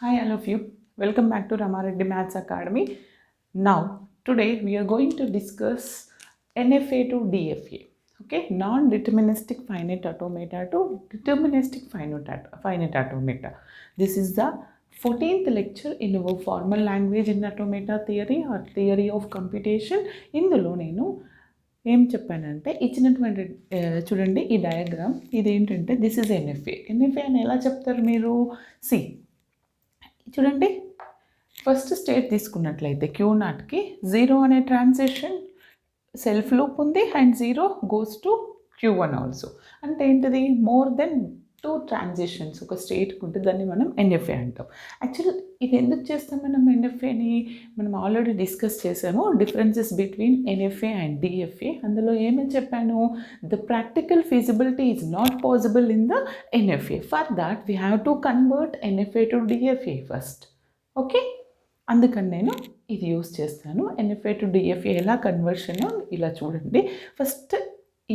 Hi all of you. Welcome back to Ramareddy Maths Academy. Now, today we are going to discuss NFA to DFA. Okay, non-deterministic finite automata to deterministic finite automata. This is the 14th lecture in our formal language in automata theory or theory of computation. ఇందులో నేను ఏం చెప్పానంటే ఇచ్చినటువంటి చూడండి ఈ diagram ఇదేంటంటే this is NFA అని ఎలా చెప్తారు మీరు సి చూడండి ఫస్ట్ స్టేట్ తీసుకున్నట్లయితే క్యూ నాట్కి జీరో అనే ట్రాన్సిషన్ సెల్ఫ్ లూప్ ఉంది and zero goes to Q one also అంటే ఏంటిది మోర్ దెన్ టూ ట్రాన్సిషన్స్ ఒక స్టేట్కి ఉంటే దాన్ని మనం ఎన్ఎఫ్ఏ అంటాం. యాక్చువల్ ఇది ఎందుకు చేస్తాం మనం ఎన్ఎఫ్ఏని మనం ఆల్రెడీ డిస్కస్ చేసాము differences between NFA and DFA. అందులో ఏమని చెప్పాను, the practical feasibility is not possible in the NFA. For that we have to convert NFA to DFA first. Okay, అందుకని నేను ఇది యూస్ చేస్తాను. ఎన్ఎఫ్ఏ టు డిఎఫ్ఏ ఎలా conversion ఇలా చూడండి. ఫస్ట్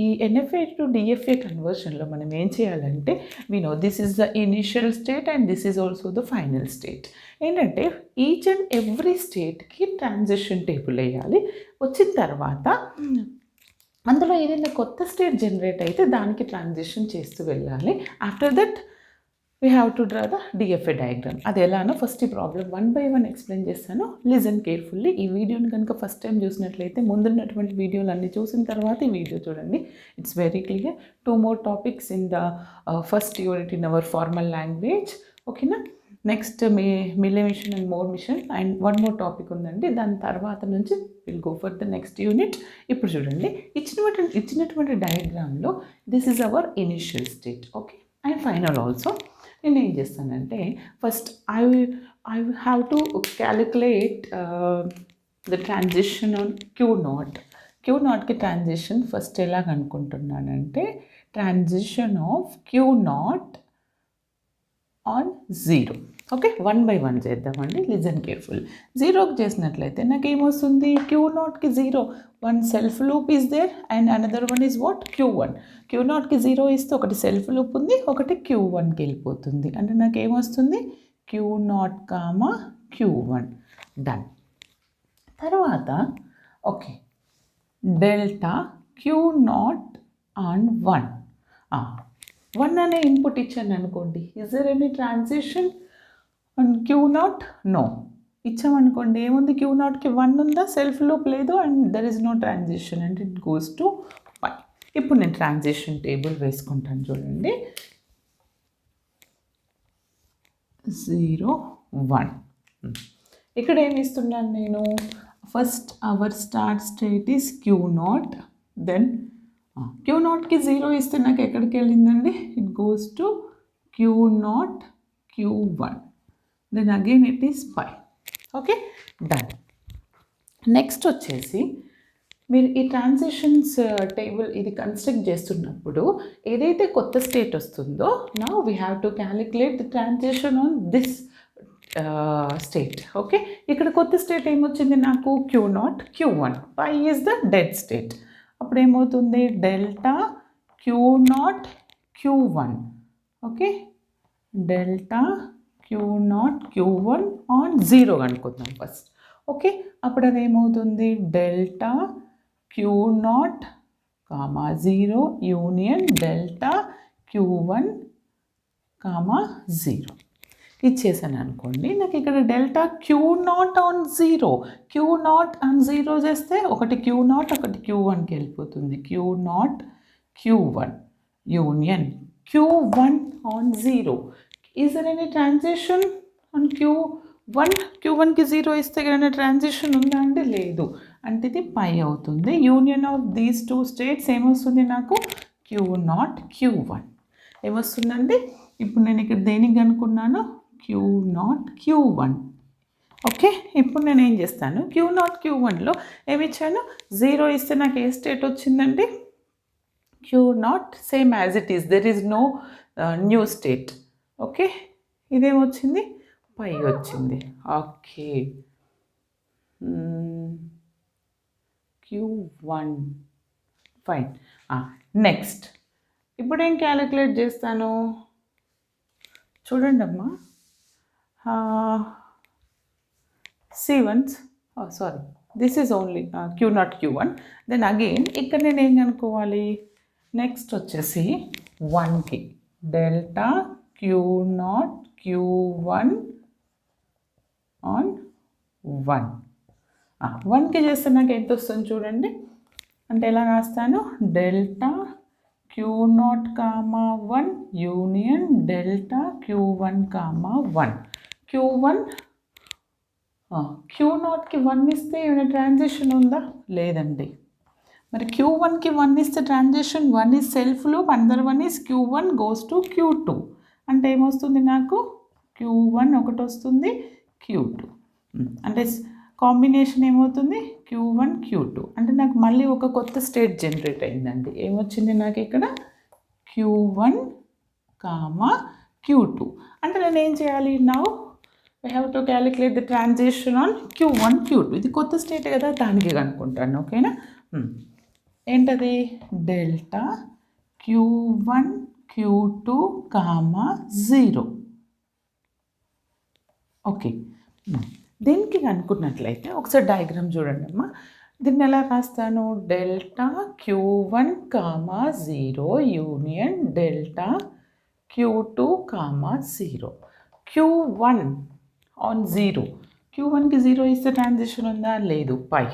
ఈ ఎన్ఎఫ్ఏ టు డిఎఫ్ఏ కన్వర్షన్లో మనం ఏం చేయాలంటే we know this is the initial state and this is also the final state. ఏంటంటే ఈచ్ అండ్ ఎవ్రీ స్టేట్కి ట్రాన్సిషన్ టేబుల్ వేయాలి. వచ్చిన తర్వాత అందులో ఏదైనా కొత్త స్టేట్ జనరేట్ అయితే దానికి ట్రాన్సిషన్ చేస్తూ వెళ్ళాలి. After that we have to draw the DFA diagram. అది ఎలానో ఫస్ట్ ఈ problem one by one explain చేస్తాను. Listen carefully. ఈ వీడియోని కనుక ఫస్ట్ టైం చూసినట్లయితే ముందున్నటువంటి వీడియోలు అన్నీ చూసిన తర్వాత ఈ వీడియో చూడండి. It's very clear. 2 more topics in the first unit in our formal language. ఓకేనా, next Mealy machine and Moore machine and 1 more topic ఉందండి. దాని తర్వాత నుంచి will go for the next unit. ఇప్పుడు చూడండి ఇచ్చినటువంటి డయాగ్రామ్లో this is our initial state. Okay, and final also. నేను ఏం చేస్తానంటే first I have to calculate the transition on q నాట్కి ట్రాన్సిషన్ ఫస్ట్ ఎలాగ అనుకుంటున్నానంటే transition of q naught on zero. Okay, 1 by 1 చేద్దామండి. Listen careful. జీరోకి చేసినట్లయితే నాకు ఏమొస్తుంది, క్యూ నాట్కి zero, one self loop is there and another one is what Q1. Q నాట్కి జీరో ఇస్తే ఒకటి సెల్ఫ్ లూప్ ఉంది, ఒకటి Q1కి వెళ్ళిపోతుంది. అంటే నాకు ఏమొస్తుంది, q not comma Q1. Done. తర్వాత okay, delta queue naught on 1 అనే ఇన్పుట్ ఇచ్చాను అనుకోండి. Is there any transition and q naught? No. ఇచ్చామనుకోండి ఏముంది, క్యూ నాట్కి 1 ఉందా, సెల్ఫ్ లూప్ లేదు and there is no transition and it goes to 1. ఇప్పుడు నేను ట్రాన్సిషన్ టేబుల్ వేసుకుంటాను చూడండి. 0 1. ఇక్కడ ఏమి ఇస్తున్నాను నేను, first our start state is queue naught, then q నాట్కి 0 ఇస్తే నాకు ఎక్కడికి వెళ్ళిందండి, it goes to Q naught Q1. Then again it is 5. Okay, done. Next వచ్చేసి మీరు ఈ ట్రాన్సిషన్స్ టేబుల్ ఇది కన్స్ట్రక్ట్ చేస్తున్నప్పుడు ఏదైతే కొత్త స్టేట్ వస్తుందో now we have to calculate the transition on this state. Okay, ఇక్కడ కొత్త స్టేట్ ఏమొచ్చింది నాకు, Q naught Q1. 5 is the dead state. అప్పుడు ఏమవుతుంది, delta Q naught Q1. Okay, delta Q naught Q1 on 0 అనుకుందాం ఫస్ట్. ఓకే, అప్పుడు అది ఏమవుతుంది, delta Q naught comma 0 union delta Q1 comma 0 ఇచ్చేసాను అనుకోండి. నాకు ఇక్కడ డెల్టా క్యూ నాట్ ఆన్ 0 చేస్తే ఒకటి క్యూ నాట్ ఒకటి Q1కి వెళ్ళిపోతుంది. Q not Q1 union Q1 on 0. Is there any transition on Q1కి 0 ఇస్తే ఏదైనా ట్రాన్సిషన్ ఉందా అంటే లేదు, అంటే ఇది పై అవుతుంది. యూనియన్ ఆఫ్ దీస్ 2 స్టేట్స్ ఏమొస్తుంది నాకు, క్యూ నాట్ Q1 ఏమొస్తుందండి. ఇప్పుడు నేను ఇక్కడ దేనికి అనుకున్నాను, క్యూ నాట్ Q1. ఓకే, ఇప్పుడు నేను ఏం చేస్తాను, క్యూ నాట్ Q1లో ఏమి ఇచ్చాను, 0 ఇస్తే నాకు ఏ స్టేట్ వచ్చిందండి, q naught same as it is, there is no new state. Okay, ఇదేమొచ్చింది, పై వచ్చింది. Okay, Q1 fine. నెక్స్ట్ ఇప్పుడు ఏం క్యాలిక్యులేట్ చేస్తాను చూడండి అమ్మా. C1, sorry, this is only Q0 Q1. Then again ఇక్కడ నేను ఏం కనుక్కోవాలి, నెక్స్ట్ వచ్చేసి 1కి డెల్టా Q0 Q1 ఆన్ 1. 1కి చేస్తే నాకు ఎంత వస్తుంది చూడండి. అంటే ఎలా రాస్తాను, delta Q0 comma 1 union delta Q1 comma 1. Q0కి 1 ఇస్తే ఏమైనా ట్రాన్సాక్షన్ ఉందా, లేదండి. మరి Q1కి 1 ఇస్తే transaction 1 is self loop, another 1 is Q1 goes to Q2. అంటే ఏమొస్తుంది నాకు, Q1 ఒకటి వస్తుంది, Q2. అంటే కాంబినేషన్ ఏమవుతుంది, Q1 Q2. అంటే నాకు మళ్ళీ ఒక కొత్త స్టేట్ జనరేట్ అయిందండి. ఏమొచ్చింది నాకు ఇక్కడ, Q1 కామా Q2. అంటే నేను ఏం చేయాలి, now we have to calculate the transition on Q1 Q2. ఇది కొత్త స్టేట్ కదా, దానికి కనుక్కుంటాను. ఓకేనా, ఏంటది, delta Q1 Q2 comma 0. Okay, దీనికి కనుక్కున్నట్లయితే ఒకసారి డయాగ్రామ్ చూడండి అమ్మా. దీన్ని ఎలా రాస్తాను, delta Q1 comma 0 union delta Q2 comma 0. Q1 on 0, Q1కి 0 ఇస్తే ట్రాన్సిషన్ ఉందా, లేదు, పై.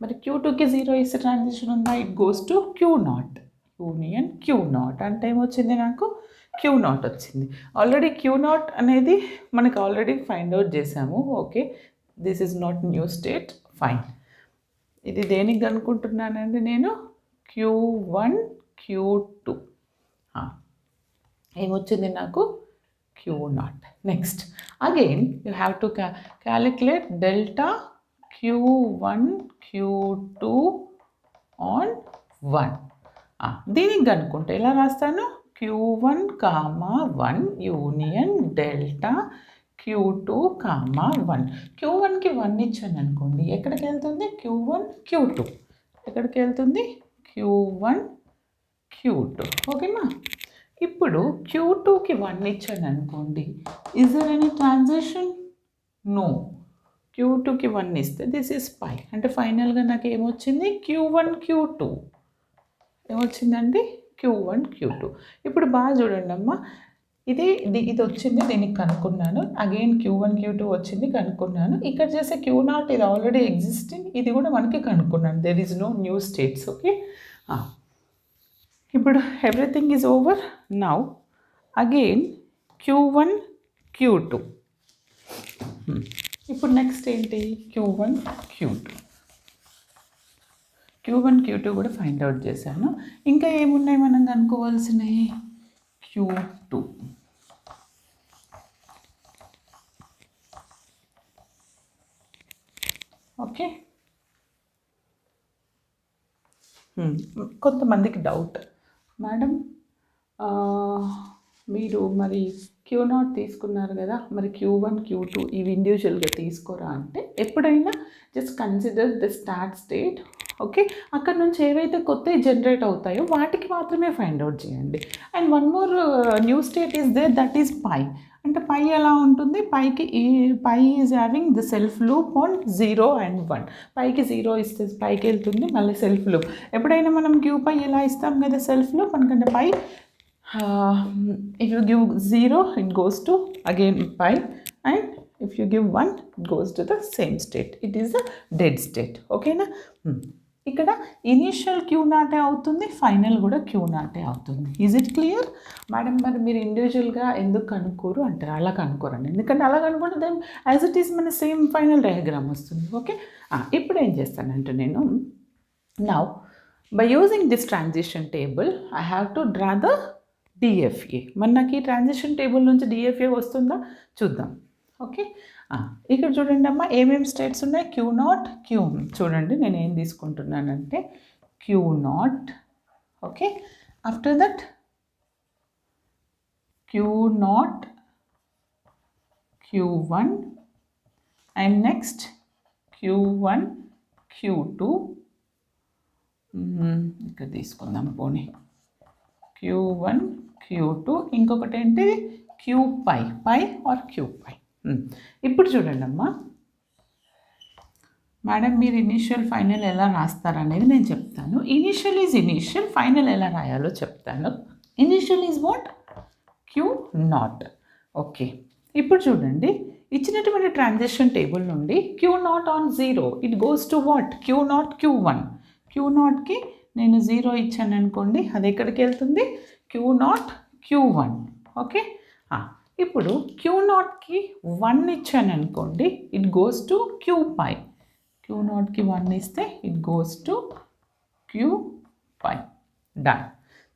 మరి Q2కి 0 ఇస్తే ట్రాన్సిషన్ ఉందా, it goes to Q0 union Q0. అంటే ఏమొచ్చింది నాకు, Q0 వచ్చింది. ఆల్రెడీ Q0 అనేది మనకు ఆల్రెడీ ఫైండ్ అవుట్ చేసాము. Okay, this is not new state, fine. ఇది దేనికి కనుక్కుంటున్నానండి నేను, Q1 Q2. ఏమొచ్చింది నాకు, Q0. Next again you have to calculate delta Q1 Q2 on 1. దీనికి కనుక్కుంటే ఎలా రాస్తాను, Q1 comma 1 union delta Q2 comma 1. Q1కి 1 ఇచ్చాను అనుకోండి, ఎక్కడికి వెళ్తుంది, Q1 Q2. ఎక్కడికి వెళ్తుంది, Q1 Q2. ఓకేనా, ఇప్పుడు Q2కి 1 ఇచ్చాను అనుకోండి, is there any transaction, no. Q2కి 1 ఇస్తే దిస్ ఈజ్ పై. అంటే ఫైనల్గా నాకు ఏమొచ్చింది, Q1 Q2. ఏమొచ్చిందండి, Q1 Q2. ఇప్పుడు బాగా చూడండి అమ్మ, ఇది వచ్చింది, దీనికి కనుక్కున్నాను. అగైన్ Q1 Q2 వచ్చింది, కనుక్కున్నాను. ఇక్కడ చేసే Q0 ఇది ఆల్రెడీ ఎగ్జిస్టింగ్, ఇది కూడా మనకి కనుక్కున్నాను. There is no new states. Okay, ఇప్పుడు everything is over. Now again Q1 Q2. ఇప్పుడు నెక్స్ట్ ఏంటి, Q1 Q2. Q1 Q2 కూడా ఫైండ్ అవుట్ చేశాను. ఇంకా ఏమున్నాయి మనం కనుక్కోవాల్సినవి, Q2. ఓకే, కొంతమందికి డౌట్, మేడం మీరు మరి Q0 తీసుకున్నారు కదా, మరి Q1 Q2 ఇవి ఇండివిజువల్గా తీసుకోరా అంటే, ఎప్పుడైనా just consider the start state. Okay, అక్కడ నుంచి ఏవైతే కొత్తవి జనరేట్ అవుతాయో వాటికి మాత్రమే ఫైండ్ అవుట్ చేయండి. And one more new state is there, that is pi. అంటే పై ఎలా ఉంటుంది, pi is having the self loop on 0 and 1. పైకి 0 ఇస్తే పైకి వెళ్తుంది, మళ్ళీ సెల్ఫ్ లూప్. ఎప్పుడైనా మనం Q పై ఎలా ఇస్తాం కదా సెల్ఫ్ లూప్, అనుకంటే pi if you give 0 it goes to again pi, and if you give 1 it goes to the same state, it is a dead state. ఓకేనా, ఇక్కడ ఇనీషియల్ Q0 అవుతుంది, final కూడా Q0 అవుతుంది. Is it clear madam? మరి మీరు ఇండివిజువల్గా ఎందుకు కనుక్కోరు అంటారు, అలా కనుక్కోరండి. ఎందుకంటే అలా కనుక్కుంటే దెన్ యాజ్ ఇట్ ఈస్ మన సేమ్ ఫైనల్ డయాగ్రామ్ వస్తుంది. ఓకే, ఇప్పుడు ఏం చేస్తానంటే నేను, now by using this transition table I have to draw the DFA. మరి నాకు ఈ ట్రాన్సిషన్ టేబుల్ నుంచి DFA వస్తుందా చూద్దాం. ఓకే, ఇక్కడ చూడండి అమ్మా, ఏమేమి స్టేట్స్ ఉన్నాయి, Q0 Q. చూడండి నేను ఏం తీసుకుంటున్నానంటే Q0. Okay, after that Q0 Q1 and next Q1 Q2. ఇక్కడ తీసుకుందాం పోనీ, Q1 Q2, ఇంకొకటి ఏంటి Q పై ఆర్ Q పై. ఇప్పుడు చూడండి అమ్మా, మేడం మీరు ఇనీషియల్ ఫైనల్ ఎలా రాస్తారనేది నేను చెప్తాను. ఇనీషియల్ ఈజ్ ఇనీషియల్, ఫైనల్ ఎలా రాయాలో చెప్తాను. Initial is what? Q naught. Okay, ఇప్పుడు చూడండి, ఇచ్చినటువంటి ట్రాన్సాక్షన్ టేబుల్ నుండి q naught on 0 it goes to what? Q not Q1. Q నాట్కి నేను 0 ఇచ్చాను అనుకోండి, అది ఎక్కడికి వెళ్తుంది? Q not Q1. ఓకే, ఇప్పుడు క్యూ నాట్కి 1 ఇచ్చాను అనుకోండి, it goes to queue pi. Q నాట్కి 1 ఇస్తే it goes to queue pi. Done.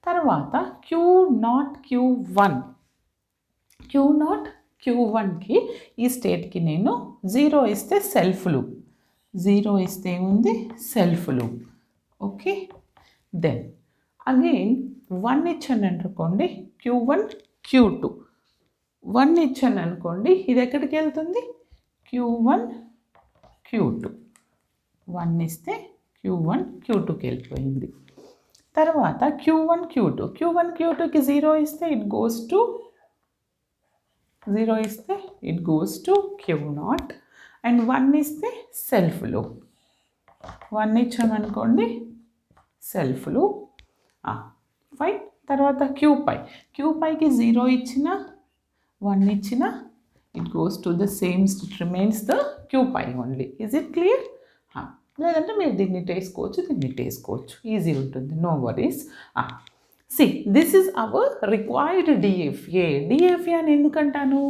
తర్వాత q not Q1. Q naught Q1కి ఈ స్టేట్కి నేను 0 ఇస్తే సెల్ఫ్ లూప్. 0 ఇస్తే ఉంది self loop. Okay, then again 1 ఇచ్చాను అనుకోండి, Q1 Q2. 1 ఇచ్చాను అనుకోండి, ఇది ఎక్కడికి వెళ్తుంది? Q1 Q2. 1 ఇస్తే Q1 Q2కి వెళ్ళిపోయింది. తర్వాత Q1 Q2. Q1 Q2కి 0 ఇస్తే ఇట్ గోస్ టు 0 ఇస్తే it goes to queue naught. And 1 ఇస్తే సెల్ఫ్ లూప్. 1 ఇచ్చామనుకోండి సెల్ఫ్ లూప్. ఫైన్. తర్వాత క్యూ పైకి 0 ఇచ్చిన 1 ఇచ్చిన it goes to the same, it remains the q pi only. Is it clear? లేదంటే మీరు దీన్ని వేసుకోవచ్చు, ఈజీ ఉంటుంది, no worries. See, this is our required DFA. DFA అని ఎందుకంటాను?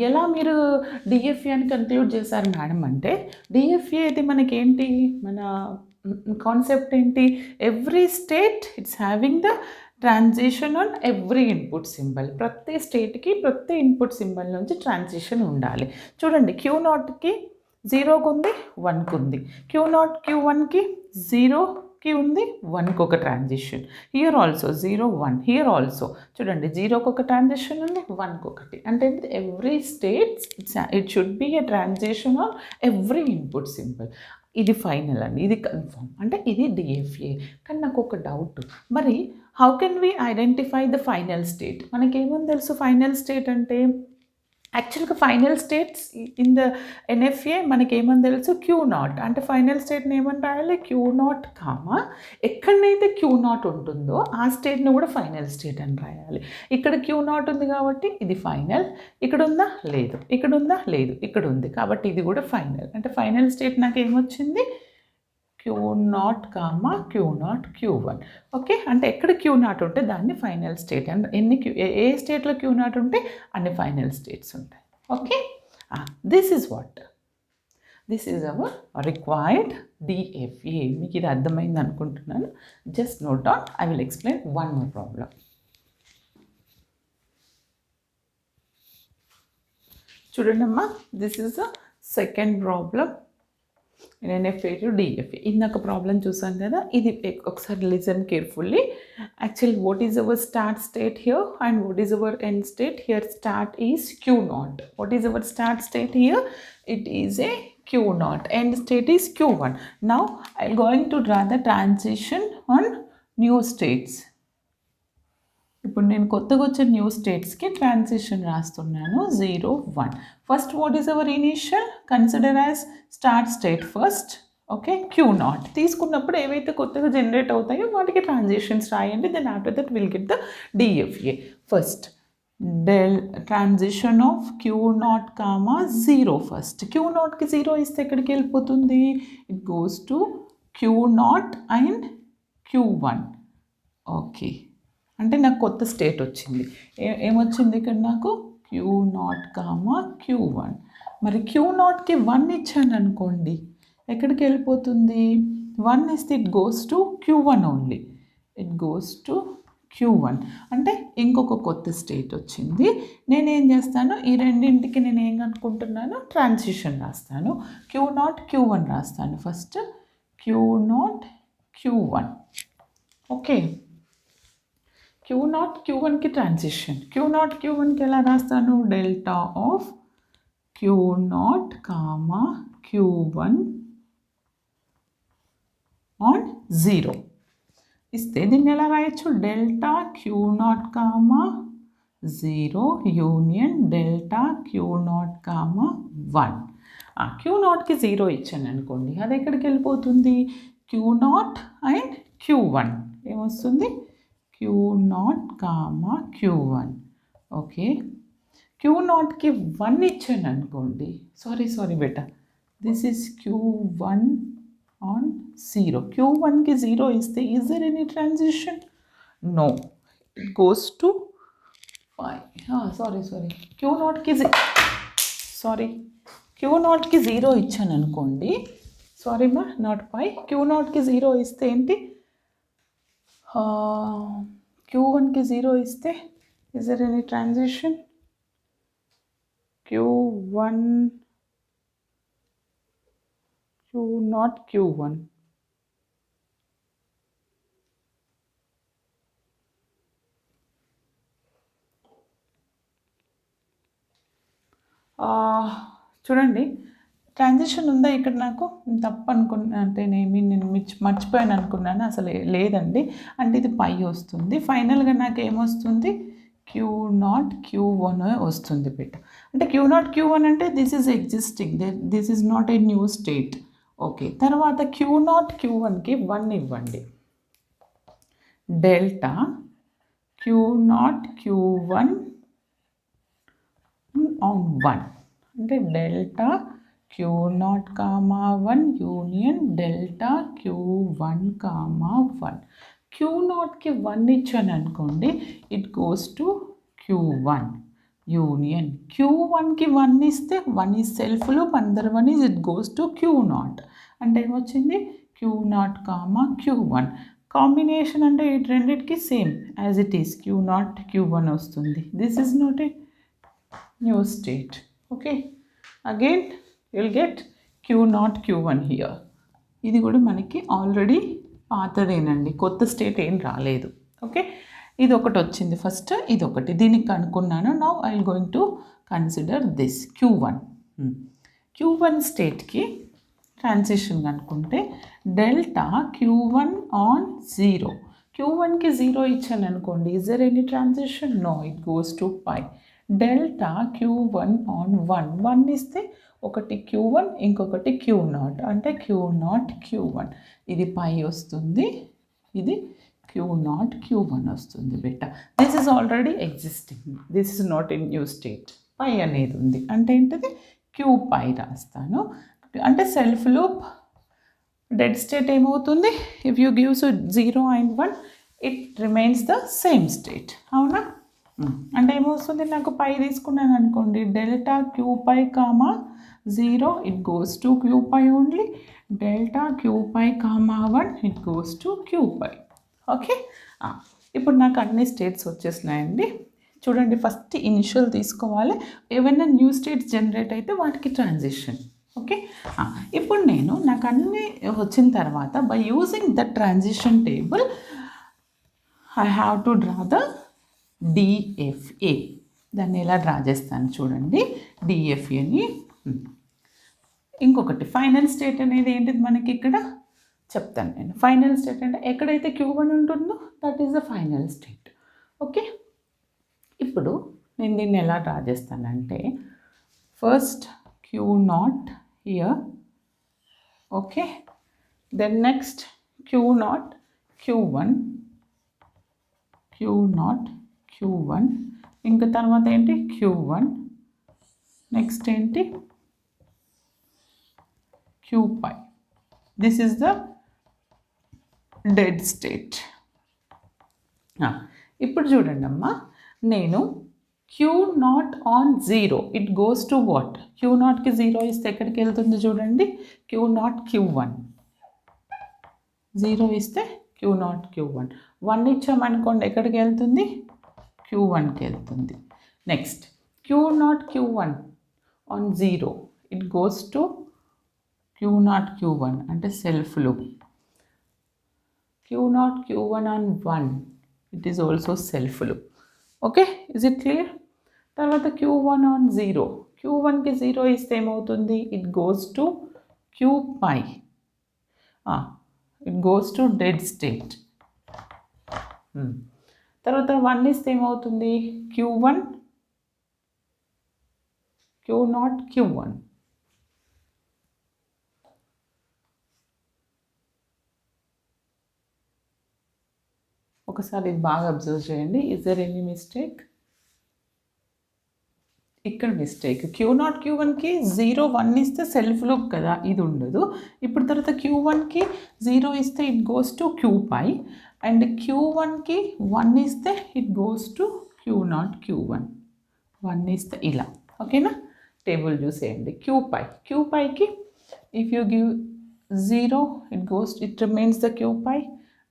ఎలా మీరు డిఎఫ్ఏ అని కన్క్లూడ్ చేశారు మేడం అంటే, డిఎఫ్ఏ ఇది మనకేంటి, మన కాన్సెప్ట్ ఏంటి? Every state it's having the transition on every input symbol. ప్రతి స్టేట్కి ప్రతి ఇన్పుట్ సింబల్ నుంచి ట్రాన్సిషన్ ఉండాలి. చూడండి, క్యూ నాట్కి 0కి ఉంది, 1కి ఉంది. క్యూ నాట్ Q1కి 0కి ఉంది, 1కి ఒక transition. Here also 0 1. Here also చూడండి, 0కి ఒక ట్రాన్సిషన్ ఉంది, 1కి ఒకటి. అంటే every states it should be a transition on every input symbol. ఇది ఫైనల్ అండి, ఇది కన్ఫర్మ్, అంటే ఇది డిఎఫ్ఏ. కానీ నాకు ఒక డౌట్, మరి how can we identify the final state? మనకేమని తెలుసు ఫైనల్ స్టేట్ అంటే? యాక్చువల్గా final states in the NFA మనకేమని తెలుసు? Q naught. అంటే ఫైనల్ స్టేట్ని ఏమని రాయాలి? క్యూ నాట్ కామా ఎక్కడనైతే క్యూ నాట్ ఉంటుందో ఆ స్టేట్ని కూడా ఫైనల్ స్టేట్ అని రాయాలి. ఇక్కడ క్యూ నాట్ ఉంది కాబట్టి ఇది ఫైనల్. ఇక్కడ ఉందా? లేదు. ఇక్కడ ఉందా? లేదు. ఇక్కడ ఉంది కాబట్టి ఇది కూడా ఫైనల్. అంటే ఫైనల్ స్టేట్ నాకు ఏమొచ్చింది? Q not comma Q not Q1. Okay, అంటే ఎక్కడ క్యూ నాట్ ఉంటే దాన్ని ఫైనల్ స్టేట్. అండ్ ఏ స్టేట్లో క్యూ నాట్ ఉంటే అన్ని ఫైనల్ స్టేట్స్ ఉంటాయి. Okay, this is what, this is our required DFA. మీకు ఇది అర్థమైంది అనుకుంటున్నాను. Just note down, I will explain one more problem. చూడండి అమ్మా, this is the second problem in NFA to DFA. ఇందాక ప్రాబ్లం చూసాం కదా, ఇది ఒకసారి listen carefully. Actually what is our start state here and what is our end state here? Start is Q not. What is our start state here? It is a Q not. And state is Q1. Now I am going to draw the transition on new states. ఇప్పుడు నేను కొత్తగా వచ్చే new స్టేట్స్కి transition రాస్తున్నాను 0 1. First what is our initial? Consider as start state first. Okay, q naught తీసుకున్నప్పుడు ఏవైతే కొత్తగా generate అవుతాయో వాటికి ట్రాన్సిషన్స్ రాయండి. Then after that will get the DFA. First transition of q not comma 0 first. Q నాట్కి 0 ఇస్తే ఎక్కడికి వెళ్ళిపోతుంది? It goes to queue naught and Q1. Okay, అంటే నాకు కొత్త స్టేట్ వచ్చింది. ఏమొచ్చింది ఇక్కడ నాకు? Q naught comma Q1. మరి క్యూ నాట్కి 1 ఇచ్చాను అనుకోండి, ఎక్కడికి వెళ్ళిపోతుంది? 1 ఇస్తే it goes to Q1 only. It goes to Q1. అంటే ఇంకొక కొత్త స్టేట్ వచ్చింది. నేనేం చేస్తాను, ఈ రెండింటికి నేను ఏం అనుకుంటున్నాను? ట్రాన్సిషన్ రాస్తాను. క్యూ నాట్ Q1 రాస్తాను first. Q not Q1. Okay, q naught Q1కి ట్రాన్సిషన్. క్యూ నాట్ Q1కి ఎలా రాస్తాను? Delta of q not comma Q1 on 0 ఇస్తే దీన్ని ఎలా రాయొచ్చు? Delta Q naught comma 0 union delta Q naught comma 1. Q నాట్కి 0 ఇచ్చాను అనుకోండి, అది ఎక్కడికి వెళ్ళిపోతుంది? క్యూ నాట్ అండ్ Q1 ఏమొస్తుంది? Q not comma Q1. Okay, q నాట్కి 1 ఇచ్చాను అనుకోండి, సారీ బేటా, దిస్ ఈజ్ Q1 ఆన్ 0. Q1కి 0 ఇస్తే is there any transition? No, it goes to pi. Sorry q నాట్కి 0 ఇచ్చాను అనుకోండి, సారీ మా, నాట్ పై. క్యూ నాట్కి 0 ఇస్తే ఏంటి? Q1కి 0 ఇస్తే is there any transition? Q1 Q not Q1. చూడండి, ట్రాన్సిషన్ ఉందా ఇక్కడ? నాకు తప్పు అనుకున్నా అంటే నేను మర్చిపోయాను అనుకున్నాను, అసలు లేదండి. అంటే ఇది పై వస్తుంది, ఫైనల్గా నాకు ఏమొస్తుంది? క్యూ నాట్ Q1 వస్తుంది బిట్. అంటే క్యూ నాట్ Q1 అంటే this is existing, this is not a new state. Okay, తర్వాత క్యూ నాట్ Q1కి 1 ఇవ్వండి. Delta Q naught Q1 on 1 అంటే delta Q naught comma 1 union delta Q1 comma 1. Q నాట్కి 1 ఇచ్చాను అనుకోండి, it goes to Q1 union. Q1కి 1 ఇస్తే 1 is self loop, another 1 is it goes to queue naught. అంటే ఏమొచ్చింది? Q not comma Q1. Combination అంటే ఈ రెండింటికి same as it is, Q naught Q1 వస్తుంది. This is not a new state. Okay, again you'll get Q not Q1 here. ఇది కూడా మనకి already పాతదేనండి, కొత్త స్టేట్ ఏం రాలేదు. ఓకే, ఇది ఒకటి వచ్చింది ఫస్ట్, ఇది ఒకటి దీనికి కనుక్కున్నాను. Now I will going to consider this Q1 స్టేట్కి ట్రాన్సిషన్ కనుక్కుంటే డెల్టా Q1 ఆన్ 0. Q1కి 0 ఇచ్చాను అనుకోండి, is there any transition? No, it goes to pi. Delta Q1 on 1 ఇస్తే ఒకటి Q1 ఇంకొకటి క్యూ నాట్, అంటే క్యూ నాట్ Q1. ఇది పై వస్తుంది, ఇది క్యూ నాట్ Q1 వస్తుంది బిట్ట. This is already existing, this is not in new state. Pi అనేది ఉంది అంటే ఏంటిది? క్యూ పై రాస్తాను. అంటే సెల్ఫ్ లూప్ డెడ్ స్టేట్ ఏమవుతుంది? If you gives 0 and 1 it remains the same state. అవునా? అంటే ఏమొస్తుంది? నాకు పై తీసుకున్నాను అనుకోండి, delta Q phi comma 0 it goes to queue pi only. Delta Q phi comma 1 it goes to queue phi. Okay, ఇప్పుడు నాకు అన్ని స్టేట్స్ వచ్చేసినాయండి. చూడండి, ఫస్ట్ ఇనిషియల్ తీసుకోవాలి, ఏమైనా న్యూ స్టేట్స్ జనరేట్ అయితే వాటికి ట్రాన్సిషన్. ఓకే, ఇప్పుడు నాకు అన్నీ వచ్చిన తర్వాత by using the transition table I have to draw the DFA. దాన్ని ఎలా డ్రా చేస్తాను చూడండి. DFAని ఇంకొకటి ఫైనల్ స్టేట్ అనేది ఏంటిది మనకి ఇక్కడ చెప్తాను నేను. ఫైనల్ స్టేట్ అంటే ఎక్కడైతే Q1 ఉంటుందో that is the final state. Okay, ఇప్పుడు నేను దీన్ని ఎలా డ్రా చేస్తానంటే first q naught here. Okay, then next Q naught Q1, q not Q1, ఇంకా తర్వాత ఏంటి? Q1, నెక్స్ట్ ఏంటి? Q pi. This is the dead state. ఇప్పుడు చూడండి అమ్మా, నేను q naught on 0 it goes to what? Q నాట్కి 0 ఇస్తే ఎక్కడికి వెళ్తుంది చూడండి? Q naught Q1. 0 ఇస్తే క్యూ నాట్ Q1. 1 ఇచ్చామనుకోండి, ఎక్కడికి వెళ్తుంది? Q1కి వెళ్తుంది. Next Q naught Q1 on 0 it goes to Q naught Q1 అంటే self loop. Q not Q1 on 1 it is also self loop. Okay, is it clear? తర్వాత Q1 on 0, Q1కి 0 ఇస్తే ఏమవుతుంది? It goes to queue phi, it goes to dead state. తర్వాత 1 ఇస్తే ఏమవుతుంది Q1 Q0 Q1. ఒకసారి ఇది బాగా అబ్జర్వ్ చేయండి. Is there any mistake? ఇక్కడ మిస్టేక్. Q0 Q1కి 0 1 ఇస్తే సెల్ఫ్ లూప్ కదా, ఇది ఉండదు. ఇప్పుడు తర్వాత Q1కి 0 ఇస్తే it goes to Qpi and Q1కి 1 ఇస్తే it goes to Q0 Q1. 1 ఇస్తే ఇలా, ఓకేనా? టేబుల్ చూసేయండి. Qpiకి if you give 0 it remains the Qpi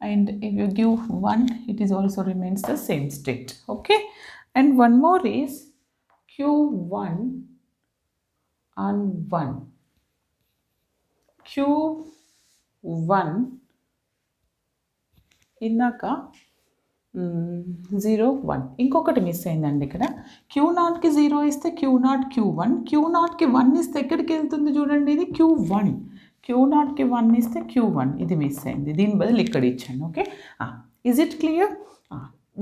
and if you give 1 it is also remains the same state. Okay, and one more is Q1 and 1. Q1 ఇందాక 0 1 ఇంకొకటి miss అయిందండి ఇక్కడ. Q0కి 0 ఇస్తే Q0 Q1, Q0కి 1 ఇస్తే ఎక్కడికి వెళ్తుంది చూడండి, ఇది Q1. Q0కి 1 ఇస్తే Q1, ఇది మిస్ అయింది. దీని బదులు ఇక్కడ ఇచ్చాను. Okay, is it clear?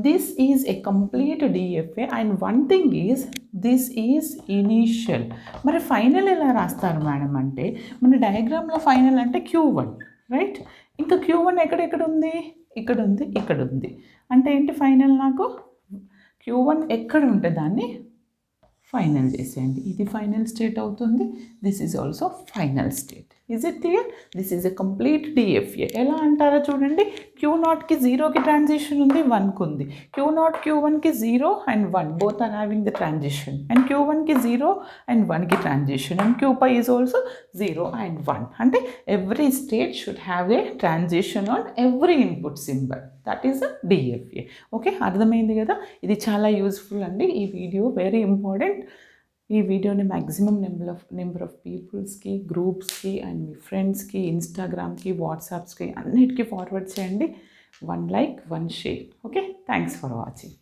This is a complete DFA and one thing is this is initial. మరి ఫైనల్ ఎలా రాస్తారు మేడం అంటే, మన డయాగ్రామ్లో ఫైనల్ అంటే Q1, రైట్? ఇంకా Q1 ఎక్కడెక్కడ ఉంది? ఇక్కడ ఉంది, ఇక్కడ ఉంది. అంటే ఏంటి ఫైనల్? నాకు Q1 ఎక్కడ ఉంటే దాన్ని ఫైనల్ చేసేయండి. ఇది ఫైనల్ స్టేట్ అవుతుంది. This is also final state. Is it clear? This is a complete DFA. ఎలా అంటారో చూడండి. Q0కి 0కి ట్రాన్సిషన్ ఉంది, 1కి ఉంది. Q0 Q1కి 0 and 1 both are having the transition and Q1కి 0 and 1కి transition and Qpi is also 0 and 1. అంటే every state should have a transition on every input symbol. That is a DFA. Okay, అర్థమైంది కదా? ఇది చాలా యూస్ఫుల్ అండి. ఈ video very important. ఈ వీడియోని మ్యాక్సిమం నెంబర్ ఆఫ్ పీపుల్స్కి, గ్రూప్స్కి అండ్ మీ ఫ్రెండ్స్కి, ఇన్స్టాగ్రామ్కి, వాట్సాప్స్కి అన్నిటికీ ఫార్వర్డ్ చేయండి. 1 like 1 share. Okay, thanks for watching.